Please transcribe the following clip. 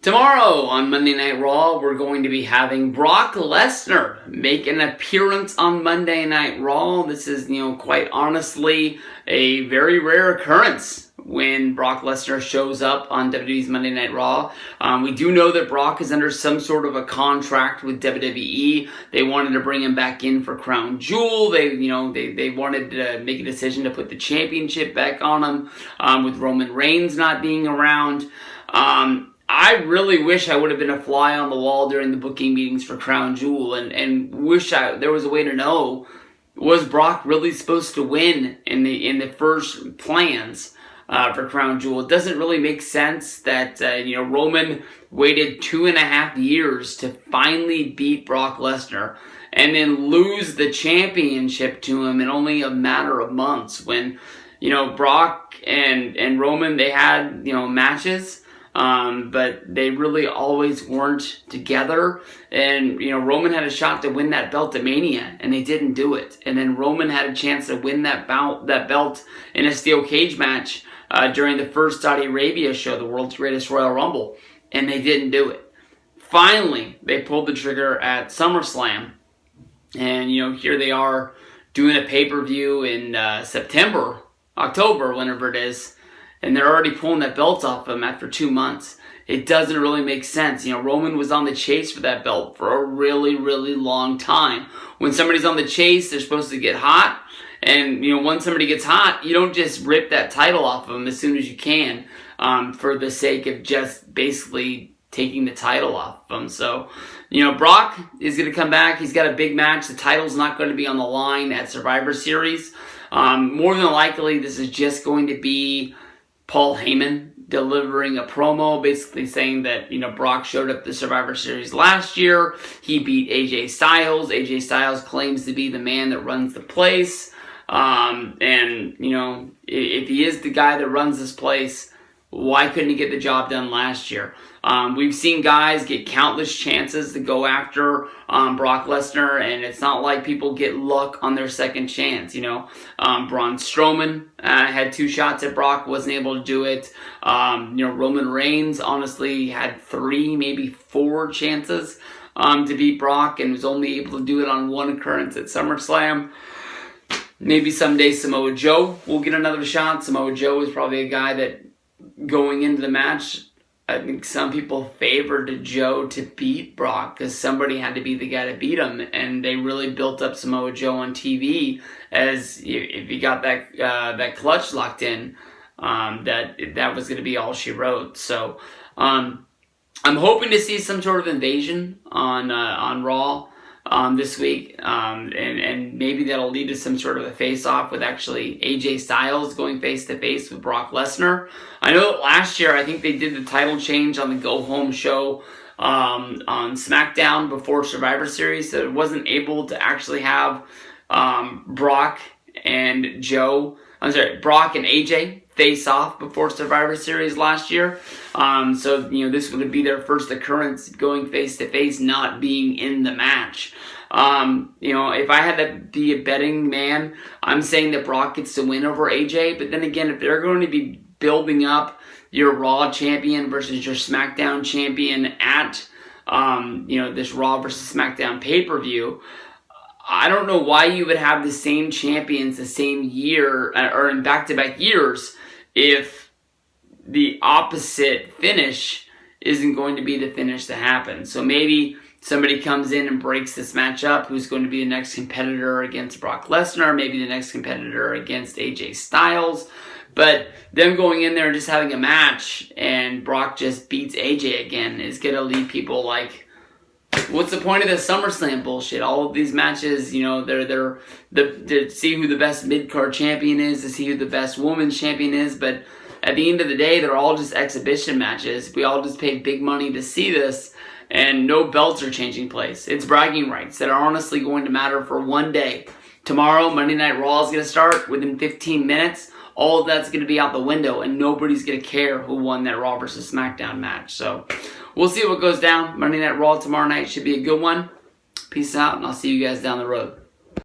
Tomorrow on Monday Night Raw, we're going to be having Brock Lesnar make an appearance on Monday Night Raw. This is, quite honestly, a very rare occurrence when Brock Lesnar shows up on WWE's Monday Night Raw. We do know that Brock is under some sort of a contract with WWE. They wanted to bring him back in for Crown Jewel. They wanted to make a decision to put the championship back on him, with Roman Reigns not being around. I really wish I would have been a fly on the wall during the booking meetings for Crown Jewel and wish there was a way to know, was Brock really supposed to win in the first plans for Crown Jewel? It doesn't really make sense that Roman waited 2.5 years to finally beat Brock Lesnar and then lose the championship to him in only a matter of months when Brock and Roman, they had matches. But they really always weren't together. And, Roman had a shot to win that belt at Mania, and they didn't do it. And then Roman had a chance to win that belt in a steel cage match during the first Saudi Arabia show, the world's greatest Royal Rumble, and they didn't do it. Finally, they pulled the trigger at SummerSlam, and, here they are doing a pay-per-view in October, whenever it is, and they're already pulling that belt off him after 2 months. It doesn't really make sense. Roman was on the chase for that belt for a really, really long time. When somebody's on the chase, they're supposed to get hot. And, once somebody gets hot, you don't just rip that title off of them as soon as you can for the sake of just basically taking the title off of them. So, Brock is going to come back. He's got a big match. The title's not going to be on the line at Survivor Series. More than likely, this is just going to be Paul Heyman delivering a promo basically saying that, Brock showed up at the Survivor Series last year. He beat AJ Styles. AJ Styles claims to be the man that runs the place. If he is the guy that runs this place, why couldn't he get the job done last year? We've seen guys get countless chances to go after Brock Lesnar, and it's not like people get luck on their second chance. Braun Strowman had 2 shots at Brock, wasn't able to do it. Roman Reigns honestly had 3, maybe 4 chances to beat Brock, and was only able to do it on 1 occurrence at SummerSlam. Maybe someday Samoa Joe will get another shot. Samoa Joe is probably a guy that, going into the match, I think some people favored Joe to beat Brock because somebody had to be the guy to beat him, and they really built up Samoa Joe on TV as if he got that clutch locked in, that was going to be all she wrote. So I'm hoping to see some sort of invasion on Raw this week, and maybe that'll lead to some sort of a face-off with actually AJ Styles going face-to-face with Brock Lesnar. I know that last year, I think they did the title change on the Go-Home show on SmackDown before Survivor Series, so it wasn't able to actually have Brock and AJ face off before Survivor Series last year. So this would be their first occurrence going face to face, not being in the match. If I had to be a betting man, I'm saying that Brock gets to win over AJ. But then again, if they're going to be building up your Raw champion versus your SmackDown champion at this Raw versus SmackDown pay-per-view, I don't know why you would have the same champions the same year or in back-to-back years if the opposite finish isn't going to be the finish that happens. So maybe somebody comes in and breaks this match up, who's going to be the next competitor against Brock Lesnar, maybe the next competitor against AJ Styles. But them going in there and just having a match and Brock just beats AJ again is going to leave people like, what's the point of this SummerSlam bullshit? All of these matches, they're to see who the best mid-card champion is, to see who the best women's champion is, but at the end of the day, they're all just exhibition matches. We all just paid big money to see this, and no belts are changing place. It's bragging rights that are honestly going to matter for one day. Tomorrow, Monday Night Raw is going to start within 15 minutes. All of that's going to be out the window, and nobody's going to care who won that Raw versus SmackDown match. So we'll see what goes down. Monday Night Raw tomorrow night should be a good one. Peace out, and I'll see you guys down the road.